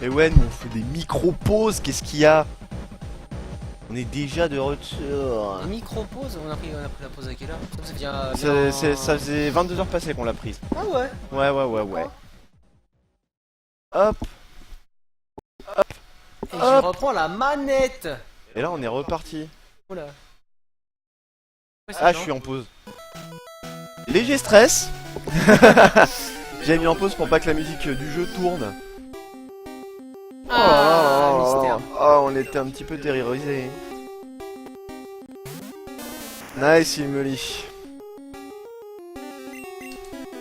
Et ouais, nous on fait des micro-pauses, qu'est-ce qu'il y a? On est déjà de retour. Micro-pause, on a pris la pause à quelle heure? Ça fait bien, Ça faisait 22 heures passées qu'on l'a prise. Ah ouais. Ouais. Hop. Et je reprends la manette. Et là on est reparti. Oula. Ouais, Ah, je suis en pause. Léger stress. J'ai mis en pause pour pas que la musique du jeu tourne. Mystère. Oh, on était un petit peu terrorisés. Nice, Emily.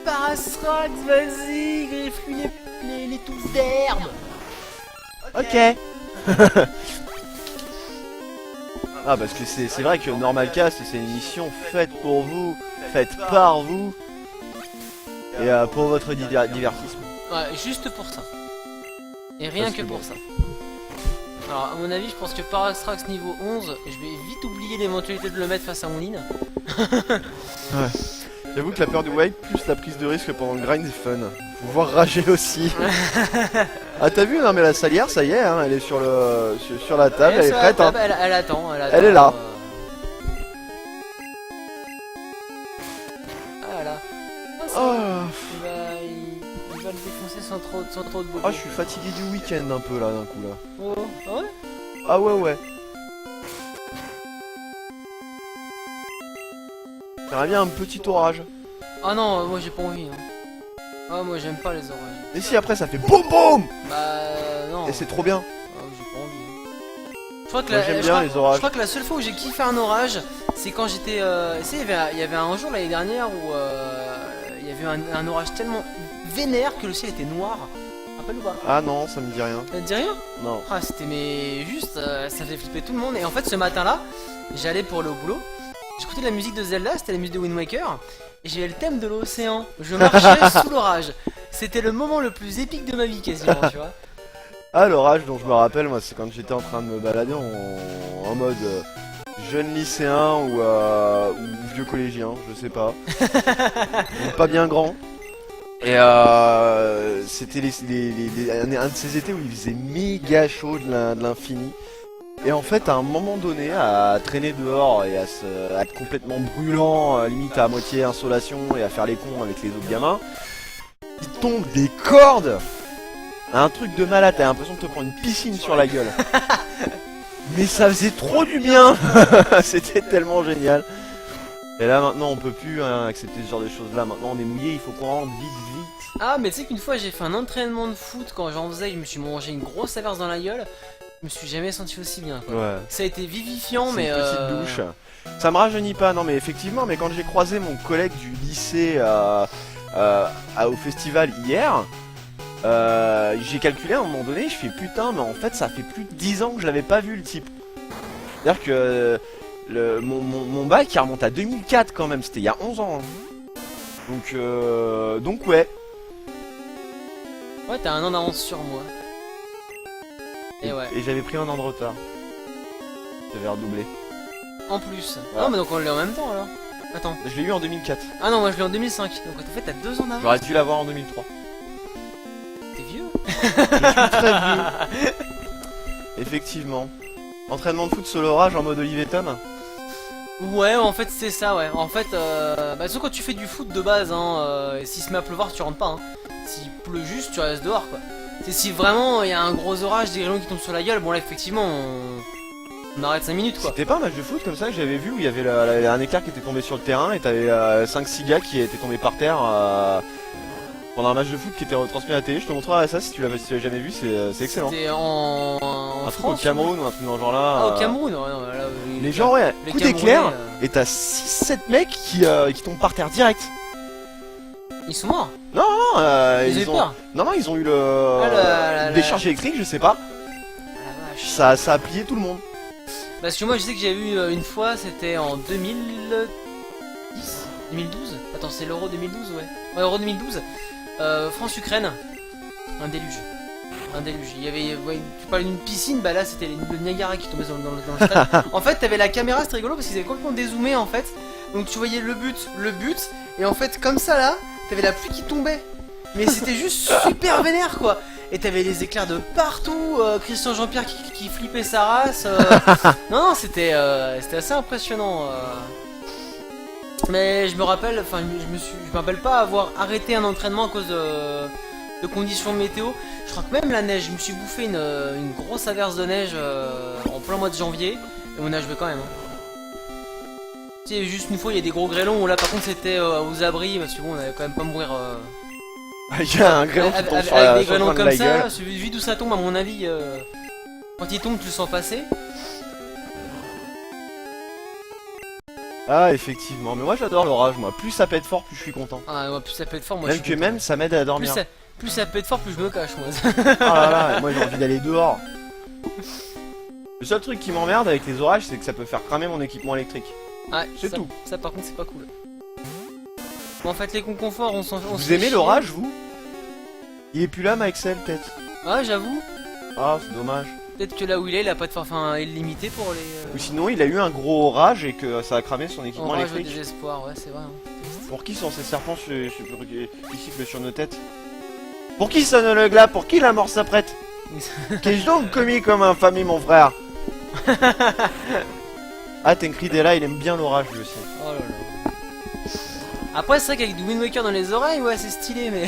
Parasrax, vas-y, griffe-lui les touffes d'herbe. Ok. Ah, parce que c'est vrai que Normal Cast, c'est une émission faite pour vous, faite par vous, et pour votre divertissement. Ouais, juste pour ça. Et rien que pour ça. Alors, à mon avis, je pense que Parastrax niveau 11, je vais vite oublier l'éventualité de le mettre face à Mouline. Ouais. J'avoue que la peur du wipe plus la prise de risque pendant le grind est fun. Faut voir rager aussi. Ah, t'as vu? Non, mais la salière, ça y est, hein, elle est sur la table, elle est prête. Hein. Elle attend. Elle est là. Ah là. Oh. Il va le défoncer sans trop de boulot. Ah, je suis fatigué du week-end un peu là, d'un coup là. Oh, ah ouais? Ah ouais. J'aimerais bien un petit orage. Ah non, moi j'ai pas envie. Hein. Ah, moi j'aime pas les orages. Et si après ça fait boum boum. Bah non. Et c'est trop bien. Ah, j'ai pas envie. Je crois que Moi, j'aime bien les orages. Je crois que la seule fois où j'ai kiffé un orage, c'est quand j'étais. Tu sais, il y avait un jour l'année dernière où il y avait un orage tellement vénère que le ciel était noir. Rappelle ou pas? Ah non, ça me dit rien. Ça te dit rien? Non. Ah, c'était mais juste, ça faisait flipper tout le monde. Et en fait, ce matin-là, j'allais pour aller au boulot. J'écoutais de la musique de Zelda, c'était la musique de Wind Waker. Et j'avais le thème de l'océan. Je marchais sous l'orage. C'était le moment le plus épique de ma vie quasiment, tu vois. Ah, l'orage dont je me rappelle, moi, c'est quand j'étais en train de me balader en mode jeune lycéen ou vieux collégien, je sais pas. Donc, pas bien grand. Et c'était un de ces étés où il faisait méga chaud de l'infini. Et en fait, à un moment donné, à traîner dehors et à être complètement brûlant, limite à moitié insolation et à faire les cons avec les autres gamins, il tombe des cordes. Un truc de malade, t'as l'impression de te prendre une piscine sur la gueule. Mais ça faisait trop du bien. C'était tellement génial. Et là maintenant on peut plus accepter ce genre de choses là. Maintenant on est mouillé, il faut qu'on rentre vite. Ah, mais tu sais qu'une fois j'ai fait un entraînement de foot, quand j'en faisais, je me suis mangé une grosse averse dans la gueule. Je me suis jamais senti aussi bien, quoi. Ouais. Ça a été vivifiant, C'est mais une petite douche. Ça me rajeunit pas, non mais effectivement, mais quand j'ai croisé mon collègue du lycée au festival hier, j'ai calculé à un moment donné, je fais putain, mais en fait ça fait plus de 10 ans que je l'avais pas vu le type. C'est-à-dire que mon bac il remonte à 2004 quand même, c'était il y a 11 ans. Hein. Donc ouais. Ouais, t'as un an d'avance sur moi. Et ouais. Et j'avais pris un an de retard. J'avais redoublé. En plus. Ouais. Non, mais donc on l'a en même temps alors. Attends. Je l'ai eu en 2004. Ah non, moi je l'ai en 2005. Donc en fait, t'as 2 ans d'avance. J'aurais dû l'avoir en 2003. T'es vieux. Je suis très vieux. Effectivement. Entraînement de foot sur l'orage en mode Olivier Tom. Ouais, en fait, c'est ça, ouais. En fait, sauf quand tu fais du foot de base, hein, s'il se met à pleuvoir, tu rentres pas, hein. S'il pleut juste, tu restes dehors, quoi. C'est si vraiment il y a un gros orage, des grêlons qui tombent sur la gueule, bon là, effectivement, on arrête 5 minutes, quoi. C'était pas un match de foot comme ça que j'avais vu où il y avait un éclair qui était tombé sur le terrain et t'avais 5-6 gars qui étaient tombés par terre pendant un match de foot qui était retransmis à la télé. Je te montrerai ça si tu l'as jamais vu, c'est excellent. C'était en Un truc France, au Cameroun ou un truc dans le genre là. Ah, au Cameroun, non, là, Les gens, ouais, les coup Camerounais, d'éclair et t'as 6-7 mecs qui tombent par terre direct. ils sont morts. Non, Ils ont eu peur. Non, ils ont eu la décharge électrique, je sais pas. Ah, la vache. Ça a plié tout le monde. Parce que moi je sais que j'ai vu une fois, c'était en 2010, 2012. Attends, c'est l'Euro 2012, ouais. Ouais, Euro 2012. France-Ukraine. Un déluge. Un déluge. Il y avait, ouais, tu parlais d'une piscine, bah là c'était le Niagara qui tombait dans le stade. En fait, t'avais la caméra, c'était rigolo parce qu'ils avaient complètement dézoomé en fait. Donc tu voyais le but, et en fait, comme ça là, t'avais la pluie qui tombait. Mais c'était juste super vénère quoi. et t'avais des éclairs de partout, Christian Jean-Pierre qui flippait sa race. Non, c'était assez impressionnant. Mais je me rappelle, enfin, je me rappelle pas avoir arrêté un entraînement à cause de conditions météo. Je crois que même la neige, je me suis bouffé une grosse averse de neige en plein mois de janvier, et on a joué quand même. Tu sais, juste une fois, il y a des gros grêlons, où là par contre c'était aux abris, parce que bon, on allait quand même pas mourir. Il y a un grêlon qui tombe sur Avec la des grêlons sur le coin comme de la ça, gueule. vu d'où ça tombe, à mon avis, quand il tombe, tu le sens passer. Ah, effectivement. Mais moi, j'adore l'orage, moi. Plus ça pète fort, plus je suis content. Ah, ouais, plus ça peut être fort, moi Même je que suis content. même, ça m'aide à dormir. Plus ça peut être fort, plus je me cache, moi. Ah là là, moi j'ai envie d'aller dehors. Le seul truc qui m'emmerde avec les orages, c'est que ça peut faire cramer mon équipement électrique. Ouais, C'est ça, tout. Ça, par contre, c'est pas cool. Bon, en fait, les conconforts, on s'en Vous aimez l'orage, vous? Il est plus là, Maxel, peut-être? Ouais, j'avoue. Ah, c'est dommage. Peut-être que là où il est, il a pas de fin illimité pour les. Ou sinon, il a eu un gros orage et que ça a cramé son équipement Orage au électrique. désespoir, ouais, c'est vrai. Hein. Pour qui sont ces serpents qui sifflent sur nos têtes? Pour qui sonne le glas? Pour qui la mort s'apprête? Qu'ai-je donc commis comme infamie, mon frère? Ah, Tenkrid est là, il aime bien l'orage lui aussi. Oh là là. Après, c'est vrai qu'avec du Wind Waker dans les oreilles, ouais, c'est stylé, mais.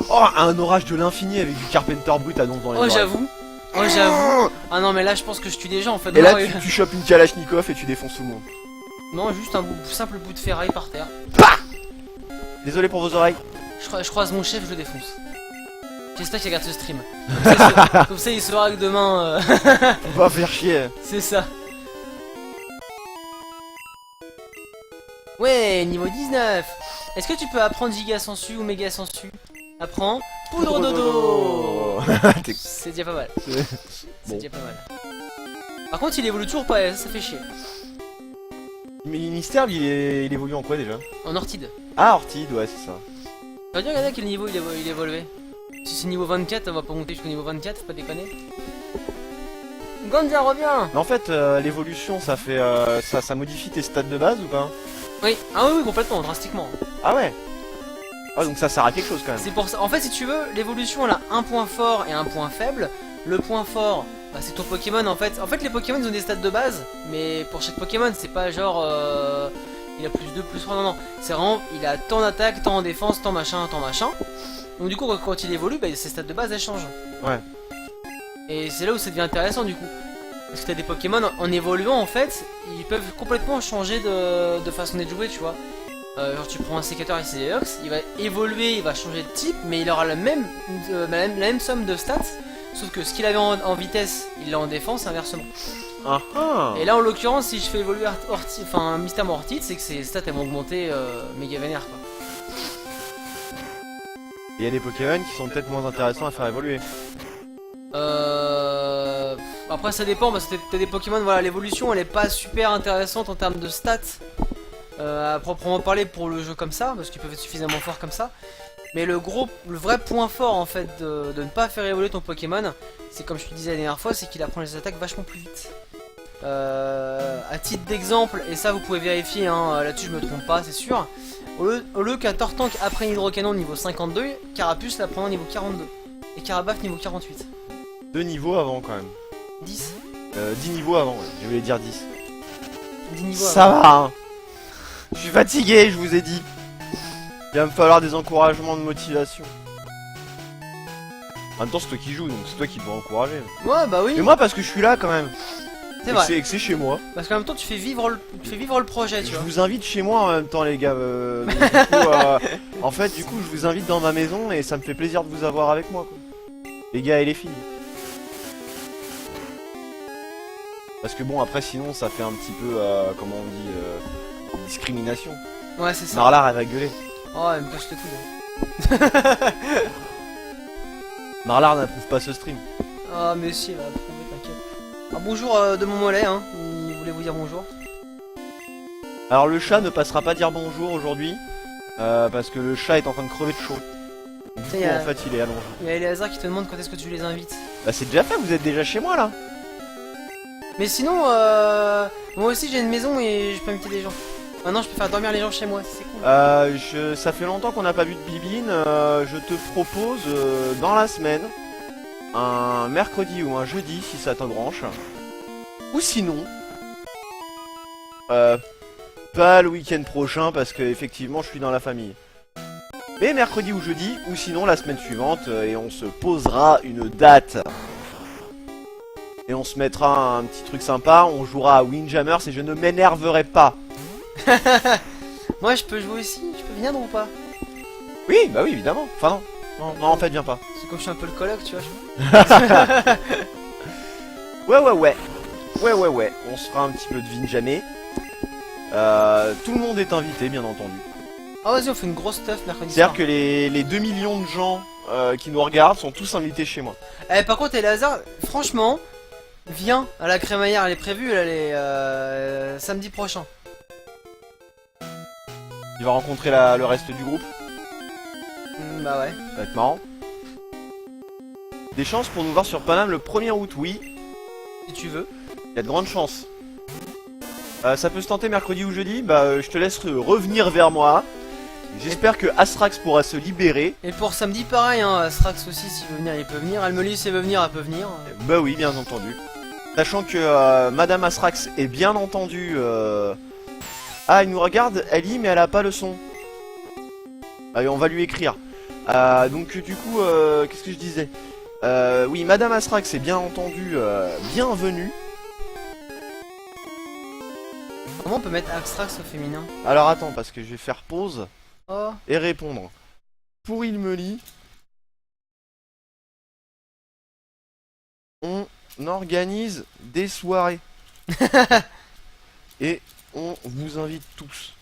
Oh, un orage de l'infini avec du Carpenter brut annonce dans les Oh, oreilles. j'avoue. Oh, j'avoue. Ah non, mais là, je pense que je tue des gens en fait. Et là, Non, tu chopes une Kalachnikov et tu défonces tout le monde. non, juste un simple bout de ferraille par terre. Désolé pour vos oreilles. Je croise mon chef, je le défonce. J'espère qu'il regarde ce stream. Comme ça, il saura que demain. On va faire chier. C'est ça. Ouais, niveau 19. Est-ce que tu peux apprendre Giga Sensu ou Méga Sensu? Apprends. Poudre dodo. T'es- C'est déjà pas mal. C'est- C'est Bon. déjà pas mal. Par contre, il évolue toujours pas, ça fait chier. Mais Mystère, il évolue en quoi déjà? En Ortide. Ah, Ortide, ouais, c'est ça. T'as dû regarder à quel niveau il évolué. Si c'est niveau 24, on va pas monter jusqu'au niveau 24, faut pas déconner. Gandja revient. Mais en fait, l'évolution, ça fait, ça modifie tes stats de base ou pas? Oui, ah oui, complètement, drastiquement. Ah ouais. Ah, donc ça sert à quelque chose quand même. C'est pour ça. En fait, si tu veux, l'évolution elle a un point fort et un point faible. Le point fort, bah, c'est ton Pokémon en fait. En fait, les Pokémon ils ont des stats de base, mais pour chaque Pokémon, c'est pas genre il a plus 2, plus 3, non, non. C'est vraiment, il a tant d'attaque, tant en défense, tant machin, tant machin. Donc, du coup, quand il évolue, bah, ses stats de base elles changent. Ouais. Et c'est là où ça devient intéressant du coup. Parce que t'as des Pokémon en évoluant en fait, ils peuvent complètement changer de façon d'être joué, tu vois. Genre tu prends un sécateur et ses Deox, il va évoluer, il va changer de type, mais il aura la même somme de stats, sauf que ce qu'il avait en vitesse, il l'a en défense, et inversement. Ah ah. Et là en l'occurrence, si je fais évoluer Mystère Ortide, c'est que ses stats elles vont augmenter méga vénère quoi. Il y a des Pokémon qui sont peut-être moins intéressants à faire évoluer. Après ça dépend parce que t'as des Pokémon, voilà, l'évolution elle est pas super intéressante en termes de stats à proprement parler pour le jeu comme ça, parce qu'ils peuvent être suffisamment forts comme ça. Mais le vrai point fort en fait de ne pas faire évoluer ton Pokémon, c'est comme je te disais la dernière fois, c'est qu'il apprend les attaques vachement plus vite. À titre d'exemple, et ça vous pouvez vérifier, hein, là-dessus je me trompe pas, c'est sûr. Au lieu qu'un Tortank apprenne Hydrocanon niveau 52, Carapuce l'apprend au niveau 42. Et Carabaf niveau 48. 2 niveaux avant quand même. 10 10 niveaux avant, ouais. Je voulais dire 10. 10 niveaux Ça avant. va hein. Je suis fatigué, je vous ai dit. Il va me falloir des encouragements de motivation. En même temps, c'est toi qui joues, donc c'est toi qui dois encourager. Ouais bah oui, Mais moi, parce que je suis là quand même. c'est Et vrai. que c'est chez moi. Parce qu'en même temps tu fais vivre le projet, tu Je vois. vous invite chez moi en même temps, les gars. Donc, du coup, en fait, du coup, je vous invite dans ma maison et ça me fait plaisir de vous avoir avec moi, quoi. Les gars et les filles. Parce que bon, après, sinon, ça fait un petit peu, comment on dit, discrimination. Ouais c'est ça. Marlar, elle va gueuler. Oh elle me cache les couilles. Marlar n'approuve pas ce stream. Ah mais si, elle va approuver, t'inquiète. Ah, bonjour de mon mollet, hein. Il voulait vous dire bonjour. Alors, le chat ne passera pas dire bonjour aujourd'hui. Parce que le chat est en train de crever de chaud. Du Ça coup, y est. en fait, il est allongé. Il y a Eleazar qui te demande quand est-ce que tu les invites. Bah, c'est déjà fait, vous êtes déjà chez moi là. Mais sinon, moi aussi j'ai une maison et je peux inviter des gens. Maintenant je peux faire dormir les gens chez moi, c'est cool. Ça fait longtemps qu'on n'a pas vu de Bibine. Je te propose dans la semaine, un mercredi ou un jeudi si ça te branche. Ou sinon, pas le week-end prochain parce que effectivement je suis dans la famille. Mais mercredi ou jeudi, ou sinon la semaine suivante, et on se posera une date. Et on se mettra un petit truc sympa, on jouera à Windjammers et je ne m'énerverai pas. Moi je peux jouer aussi, je peux venir ou pas? Oui, bah oui, évidemment. Enfin non, non en fait viens pas. C'est comme je suis un peu le coloc, tu vois. Ouais, on se fera un petit peu de Windjammer. Tout le monde est invité, bien entendu. Ah vas-y, on fait une grosse stuff mercredi soir. C'est-à-dire que les 2 millions de gens qui nous regardent sont tous invités chez moi. Eh, par contre, Eleazar, franchement, viens à la crémaillère, elle est prévue, elle est samedi prochain. Il va rencontrer le reste du groupe. Bah ouais. Ça va être marrant. Des chances pour nous voir sur Paname le 1er août, oui. Si tu veux. Il y a de grandes chances. Ça peut se tenter mercredi ou jeudi. Bah je te laisse revenir vers moi. J'espère que Astrax pourra se libérer. Et pour samedi, pareil, hein, Astrax aussi, s'il veut venir, il peut venir. Almelis, s'il veut venir, elle peut venir. Bah oui, bien entendu. Sachant que Madame Astrax est bien entendu... Ah, elle nous regarde, elle lit, mais elle a pas le son. Allez, on va lui écrire. Donc du coup, qu'est-ce que je disais? Oui, Madame Astrax est bien entendu bienvenue. Comment on peut mettre Astrax au féminin? Alors attends, parce que je vais faire pause Oh. et répondre. Pour il me lit, on organise des soirées. Et on vous invite tous.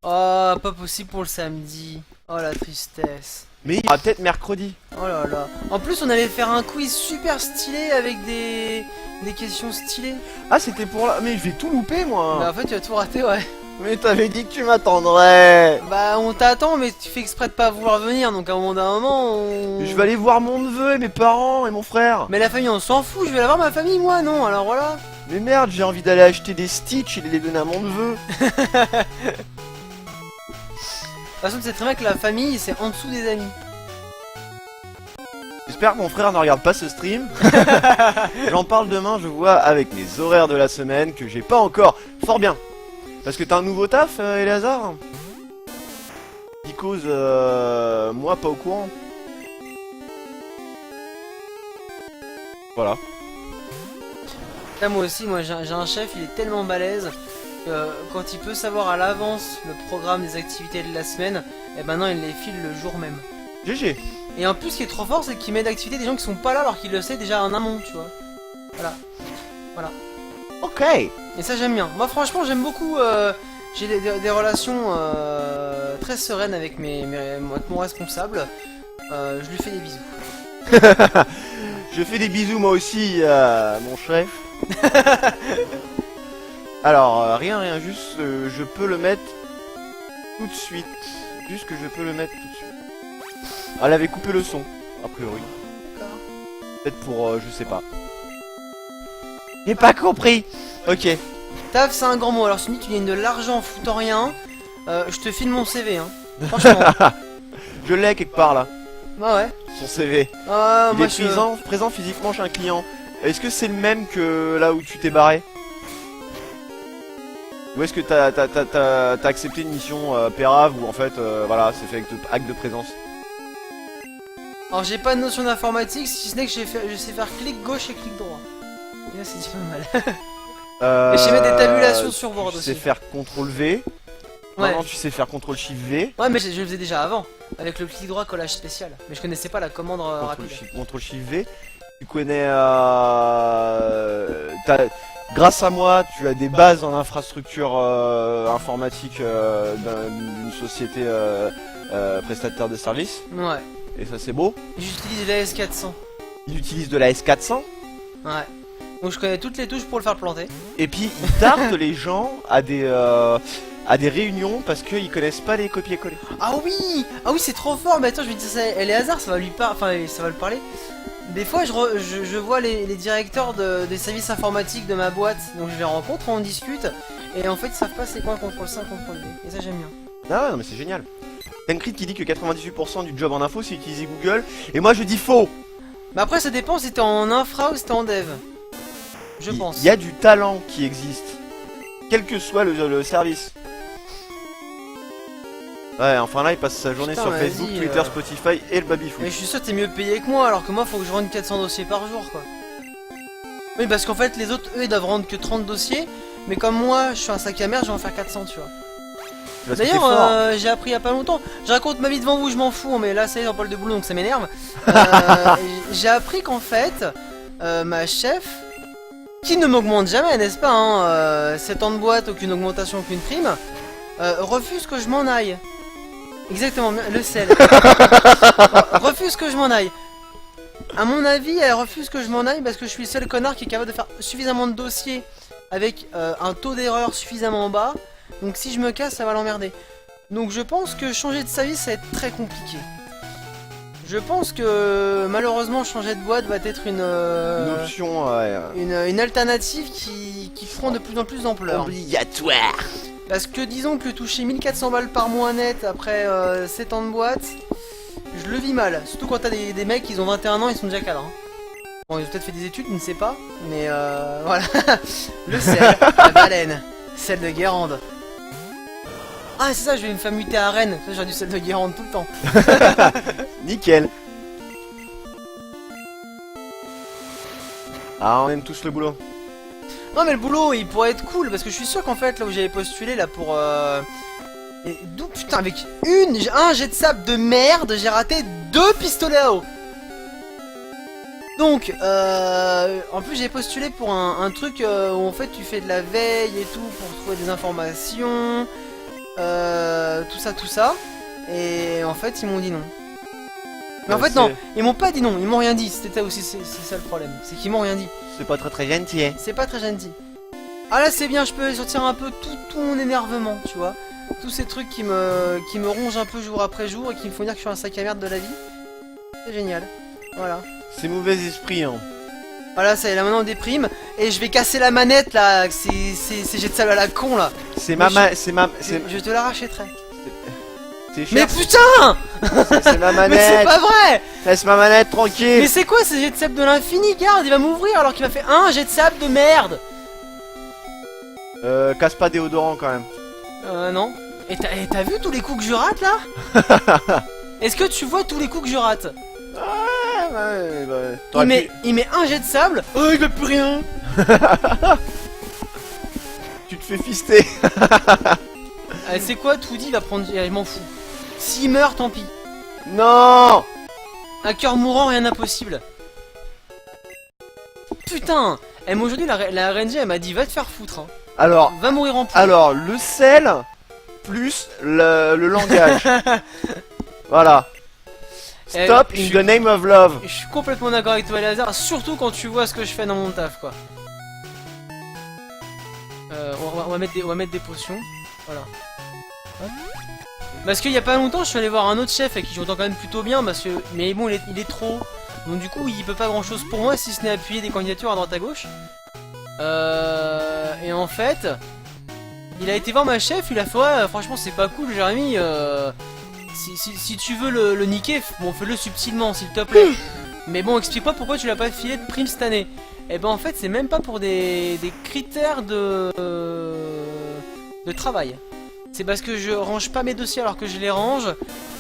Oh, pas possible pour le samedi. Oh la tristesse. Mais il y aura peut-être mercredi. Oh là là. En plus, on allait faire un quiz super stylé avec des questions stylées. Ah, c'était pour là. Mais je vais tout louper, moi. Bah en fait, tu as tout raté, ouais. Mais t'avais dit que tu m'attendrais. Bah on t'attend, mais tu fais exprès de pas vouloir venir, donc à un moment on... Je vais aller voir mon neveu et mes parents et mon frère. Mais la famille, on s'en fout, je vais aller voir ma famille, moi, non, alors voilà. Mais merde, j'ai envie d'aller acheter des Stitch et les donner à mon neveu. De toute façon, tu sais très bien que la famille, c'est en dessous des amis. J'espère que mon frère ne regarde pas ce stream. J'en parle demain, je vois, avec mes horaires de la semaine que j'ai pas encore. Fort bien. Parce que t'as un nouveau taf, Eleazar? Because, moi pas au courant. Voilà. Là, moi aussi, moi j'ai un chef, il est tellement balèze que quand il peut savoir à l'avance le programme des activités de la semaine, et ben non, il les file le jour même. GG. Et en plus, ce qui est trop fort, c'est qu'il met d'activités des gens qui sont pas là alors qu'il le sait déjà en amont, tu vois. Voilà. Voilà. Ok. Et ça, j'aime bien. Moi, franchement, j'aime beaucoup. J'ai des relations très sereines avec mon responsable. Je lui fais des bisous. Je fais des bisous moi aussi à mon chef. Alors, rien, juste je peux le mettre tout de suite. Juste que je peux le mettre tout de suite. Elle avait coupé le son, a priori. D'accord. Peut-être pour, je sais pas. J'ai pas compris. Ok. Taf, c'est un grand mot. Alors, Smith, tu gagnes de l'argent en foutant rien. Je te file mon CV, hein. Franchement. Je l'ai quelque part là, Bah ouais. son CV. Il Moi, est présent physiquement chez un client. Est-ce que c'est le même que là où tu t'es barré? Ou est-ce que t'as accepté une mission pérave ou en fait, voilà, c'est fait avec acte de présence? Alors, j'ai pas de notion d'informatique, si ce n'est que je sais faire clic gauche et clic droit. Et là, c'est déjà mal. Et je sais mettre des tabulations sur Word Tu aussi. sais faire CTRL V. Ouais. Maintenant, tu sais faire CTRL SHIFT V. Ouais, mais je le faisais déjà avant, avec le clic droit collage spécial. Mais je connaissais pas la commande rapide. CTRL SHIFT V. Tu connais. Grâce à moi, tu as des bases en infrastructure informatique d'une société prestataire de services. Ouais. Et ça, c'est beau. J'utilise la S400. Il utilise de la S400. Ouais. Donc je connais toutes les touches pour le faire planter. Et puis, il tarte les gens à des réunions parce qu'ils connaissent pas les copier-coller. Ah oui, c'est trop fort. Mais attends, je vais dire ça. Elle est hasard, ça va lui ça va le parler. Des fois, je vois les directeurs des services informatiques de ma boîte. Donc je les rencontre, on discute. Et en fait, ils savent pas c'est quoi un CTRL-C, un CTRL-V. Et ça, j'aime bien. Ah ouais, non mais c'est génial. Tancred qui dit que 98% du job en info c'est utiliser Google, et moi je dis faux. Mais après ça dépend si t'es en infra ou si t'es en dev. Je pense. Il y a du talent qui existe, quel que soit le service. Ouais, enfin là il passe sa journée Putain, sur vas-y, Facebook, Twitter, Spotify et le baby-foot. Mais je suis sûr que t'es mieux payé que moi alors que moi faut que je rende 400 dossiers par jour quoi. Oui parce qu'en fait les autres eux ils doivent rendre que 30 dossiers. Mais comme moi je suis un sac à merde je vais en faire 400 tu vois. Parce que t'es D'ailleurs fort. j'ai appris il y a pas longtemps. Je raconte ma vie devant vous je m'en fous mais là ça y est j'en parle de boulot donc ça m'énerve. J'ai appris qu'en fait ma chef qui ne m'augmente jamais n'est-ce pas hein, 7 ans de boîte, aucune augmentation, aucune prime, refuse que je m'en aille. Exactement, le sel. Refuse que je m'en aille. À mon avis, elle refuse que je m'en aille parce que je suis le seul connard qui est capable de faire suffisamment de dossiers avec un taux d'erreur suffisamment bas. Donc si je me casse, ça va l'emmerder. Donc je pense que changer de service, ça va être très compliqué. Je pense que malheureusement, changer de boîte va être Une option une alternative qui prend de plus en plus d'ampleur. obligatoire. Parce que disons que toucher 1400 balles par mois net après 7 ans de boîte, je le vis mal. Surtout quand t'as des mecs qui ont 21 ans, ils sont déjà cadres. Hein. Bon, ils ont peut-être fait des études, je ne sais pas. Mais voilà. Le sel, la baleine, sel de Guérande. Ah c'est ça, je vais me faire muter à Rennes. J'aurais du sel de Guérande tout le temps. Nickel. Ah, on aime tous le boulot. Non mais le boulot il pourrait être cool parce que je suis sûr qu'en fait là où j'avais postulé là pour d'où putain avec un jet de sable de merde j'ai raté 2 pistolets à eau. Donc en plus j'ai postulé pour un truc où en fait tu fais de la veille et tout pour trouver des informations, tout ça et en fait ils m'ont dit non. Mais en fait non, ils m'ont pas dit non, ils m'ont rien dit, c'était aussi c'est ça le problème, c'est qu'ils m'ont rien dit. C'est pas très gentil, hein. C'est pas très gentil. Ah là c'est bien, je peux sortir un peu tout mon énervement, tu vois. Tous ces trucs qui me rongent un peu jour après jour et qui me font dire que je suis un sac à merde de la vie. C'est génial. Voilà. C'est mauvais esprit, hein. Voilà, ça y est, là maintenant on déprime. Et je vais casser la manette là, c'est jet de sable à la con là. Je te la rachèterai. Mais putain! C'est ma manette. Mais c'est pas vrai! Laisse ma manette tranquille. Mais c'est quoi ce jet de sable de l'infini? Garde, il va m'ouvrir alors qu'il m'a fait un jet de sable de merde! Casse pas déodorant quand même. Non. Et t'as vu tous les coups que je rate là? Est-ce que tu vois tous les coups que je rate? Il met un jet de sable. Oh, il veut plus rien. Tu te fais fister. C'est quoi? Tout dit, il va prendre. Je m'en fous. S'il meurt, tant pis. Non. Un cœur mourant, rien d'impossible. Putain. Aujourd'hui, la RNG, elle m'a dit va te faire foutre. Hein. Alors. Va mourir en poulet. Alors, le sel plus le langage. Voilà. Stop in the name of love. Je suis complètement d'accord avec toi, Lazare, surtout quand tu vois ce que je fais dans mon taf, quoi. On va mettre des potions. Voilà. Hop. Parce qu'il y a pas longtemps, je suis allé voir un autre chef avec qui j'entends quand même plutôt bien, parce que mais bon, il est trop. Donc du coup, il peut pas grand chose pour moi si ce n'est appuyer des candidatures à droite à gauche. Et en fait, il a été voir ma chef, il a fait ouais, franchement c'est pas cool, Jérémy. Si tu veux le niquer, bon fais-le subtilement s'il te plaît. Mais bon, explique-moi pourquoi tu l'as pas filé de prime cette année. Et ben en fait, c'est même pas pour des critères de travail. C'est parce que je range pas mes dossiers alors que je les range.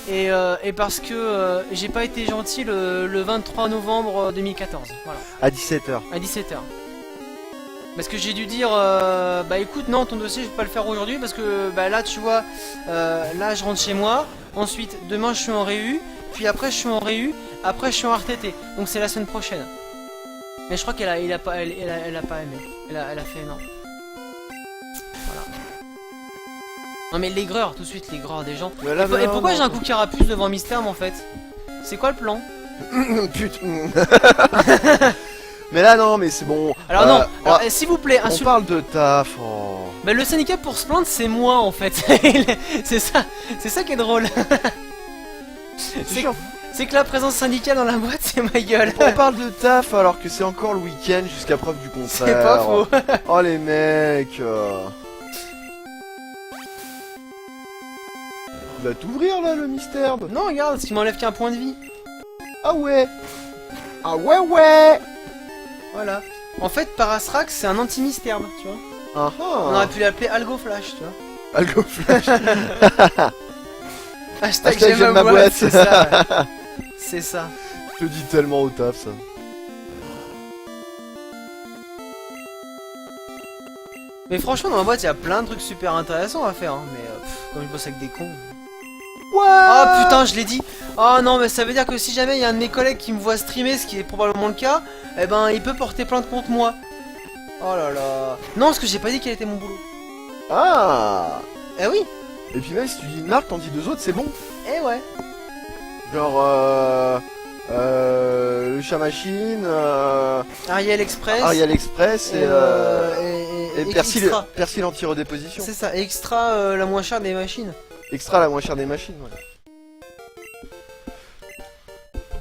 Et parce que j'ai pas été gentil le 23 novembre 2014. Voilà. À 17h. À 17h. Parce que j'ai dû dire bah écoute non ton dossier je vais pas le faire aujourd'hui parce que bah là tu vois là je rentre chez moi, ensuite demain je suis en réu, puis après je suis en réu, après je suis en RTT, donc c'est la semaine prochaine. Mais je crois qu'elle a pas aimé, elle a fait non. Voilà. Non mais l'aigreur tout de suite, l'aigreur des gens. Et pourquoi j'ai un coup carapuce devant Mystère en fait? C'est quoi le plan? Putain. Mais là non mais c'est bon. Alors non, alors, s'il vous plaît, on parle de taf. Oh. Bah le syndicat pour se plaindre c'est moi en fait. c'est ça qui est drôle. C'est que la présence syndicale dans la boîte c'est ma gueule. On parle de taf alors que c'est encore le week-end jusqu'à preuve du contraire. C'est pas faux. Oh les mecs. Il va t'ouvrir là le mystère. Non, regarde, ce qui m'enlève qu'un point de vie. Ah ouais. Ah ouais ouais. Voilà. En fait, Parasrax, c'est un anti-mystère, tu vois. Ah On aurait pu l'appeler Algo Flash, tu vois. Algo Flash. Hashtag j'aime ma boîte, c'est ça. Ouais. C'est ça. Je te dis tellement au taf ça. Mais franchement, dans ma boîte, il y a plein de trucs super intéressants à faire. Hein. Mais comme je bosse avec des cons. Ouais. Oh putain, je l'ai dit. Oh non, mais ça veut dire que si jamais il y a un de mes collègues qui me voit streamer, ce qui est probablement le cas, eh ben il peut porter plainte contre moi. Oh là là. Non, parce que j'ai pas dit quel était mon boulot. Ah. Eh oui. Et puis même si tu dis une marque, t'en dis deux autres, c'est bon. Eh ouais. Genre le chat machine, Ariel Express. Ariel Express et Persil, Extra. Persil anti-redéposition. C'est ça, et Extra la moins chère des machines. Extra la moins chère des machines, ouais.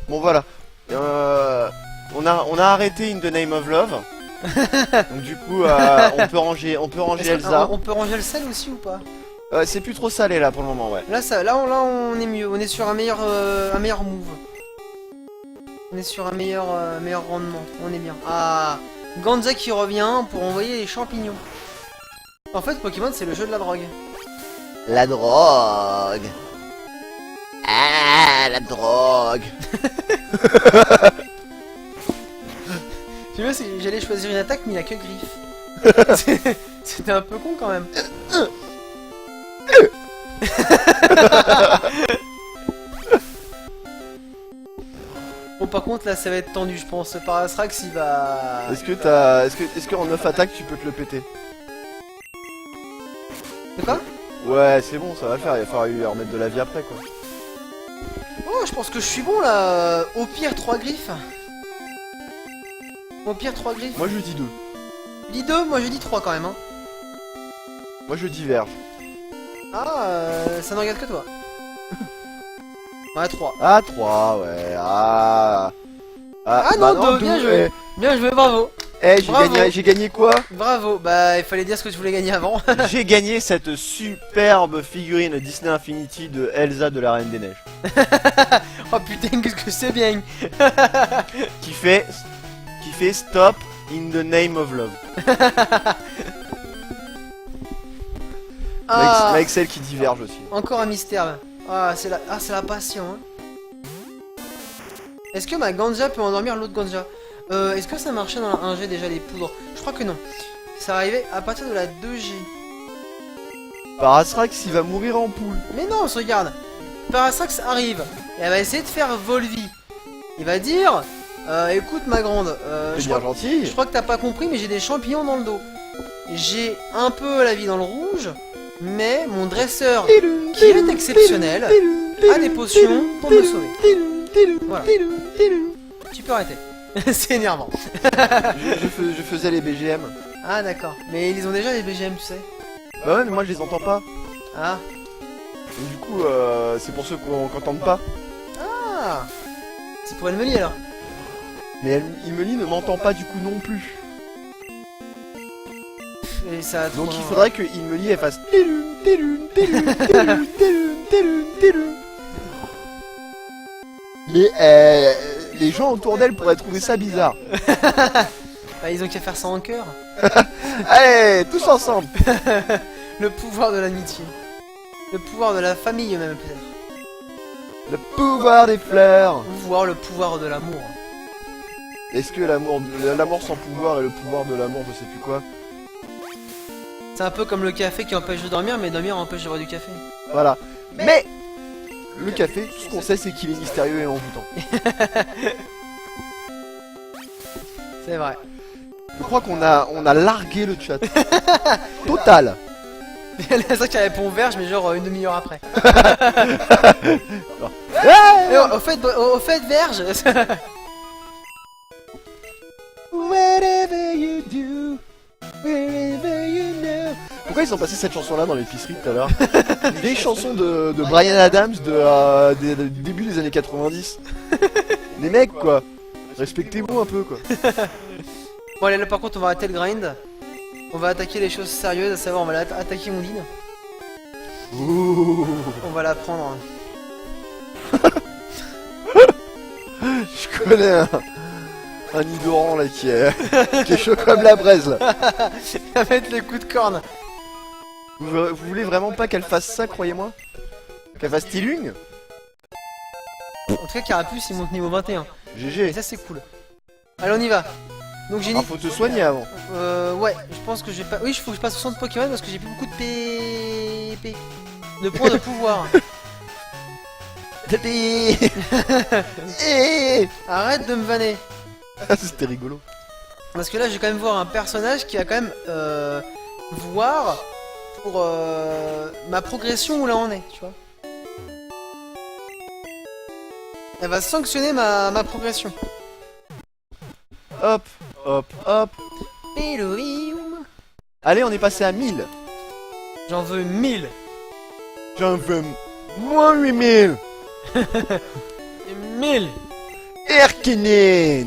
Bon voilà. On a arrêté In the Name of Love. Donc du coup on peut ranger Elsa. On peut ranger le sel aussi ou pas? C'est plus trop salé là pour le moment, ouais. Là on est mieux, on est sur un meilleur move. On est sur un meilleur rendement, on est bien. Ah, Ganza qui revient pour envoyer les champignons. En fait, Pokémon c'est le jeu de la drogue. La drogue. Ah, la drogue. Tu vois, j'allais choisir une attaque mais il a que griffe. C'était un peu con quand même. Bon par contre là ça va être tendu je pense. Parasrax il va... Est-ce qu'en 9 attaques tu peux te le péter? De quoi? Ouais c'est bon ça va le faire, il va falloir lui remettre de la vie après quoi. Oh je pense que je suis bon là. Au pire 3 griffes. Au pire 3 griffes. Moi je dis 2. Dis 2, moi je dis 3 quand même hein. Moi je diverge. Ah ça ne regarde que toi. Ouais 3. Ah 3 ouais. Ah Non, bah 2, bien joué. Bien joué, bravo. J'ai gagné quoi? Bravo, bah il fallait dire ce que tu voulais gagner avant. J'ai gagné cette superbe figurine Disney Infinity de Elsa de la Reine des Neiges. Oh putain, qu'est-ce que c'est bien. qui fait Stop in the Name of Love. Ah, Avec celle qui diverge aussi. encore un mystère. Ah, c'est la passion. Hein. Est-ce que ma Ganja peut endormir l'autre Ganja? Est-ce que ça marchait dans la 1G déjà les poudres? Je crois que non. Ça arrivait à partir de la 2G. Parasrax il va mourir en poule. Mais non, on se regarde. Parasrax arrive et elle va essayer de faire Volvi. Il va dire écoute ma grande, C'est bien gentil. je crois que t'as pas compris mais j'ai des champignons dans le dos. J'ai un peu la vie dans le rouge, mais mon dresseur qui est exceptionnel a des potions pour me sauver. Voilà. Tu peux arrêter. C'est énervant. je faisais les BGM. Ah d'accord. Mais ils ont déjà les BGM tu sais. Bah ouais mais moi je les entends pas. Ah. Et du coup c'est pour ceux qu'on n'entend pas. Ah. C'est pour Elmeli alors. Mais Emily ne m'entend pas du coup non plus. Et ça Donc il faudrait que Emily elle fasse telum, telum, telum, telum, telum, telum, telum. Mais les gens autour d'elle pourraient trouver ça bizarre. Bah, ils ont qu'à faire ça en cœur. Allez, tous ensemble. Le pouvoir de l'amitié. Le pouvoir de la famille même peut-être. Le pouvoir des fleurs. Ou voir le pouvoir de l'amour. Est-ce que l'amour sans pouvoir et le pouvoir de l'amour, je sais plus quoi. C'est un peu comme le café qui empêche de dormir, mais dormir empêche de boire du café. Voilà. Mais le café, tout ce qu'on sait, c'est qu'il est mystérieux et envoûtant. C'est vrai. Je crois qu'on a largué le chat. Total. C'est ça qui répond verge, mais genre une demi-heure après. Et au fait, verge. Whatever you do, wherever you know. Pourquoi ils ont passé cette chanson-là dans l'épicerie tout à l'heure? Des chansons de Bryan Adams du début des années 90. Les mecs, quoi. Respectez-vous un peu, quoi. Bon, allez, là par contre, on va arrêter le grind. On va attaquer les choses sérieuses, à savoir, on va attaquer Ondine. Ouh. On va la prendre. Je connais un Nidoran là qui est chaud comme la braise là. Il va mettre les coups de corne. Vous voulez vraiment pas qu'elle fasse ça, croyez-moi? Qu'elle fasse Tilung? En tout cas, Carapuce il monte niveau 21. Et GG. ça, c'est cool. Allez, on y va. Donc j'ai Ah, dit. faut te soigner avant. Ouais, je pense que j'ai pas. Oui, il faut que je passe 60 Pokémon parce que j'ai plus beaucoup de de points de pouvoir. Arrête de me vanner. C'était rigolo. Parce que là, je vais quand même voir un personnage qui va quand même voir pour ma progression où là on est, tu vois. Elle va sanctionner ma progression. Hop, hop, hop. Allez, on est passé à 1000. J'en veux 1000. J'en veux moins 8000. 1000. Erkinin.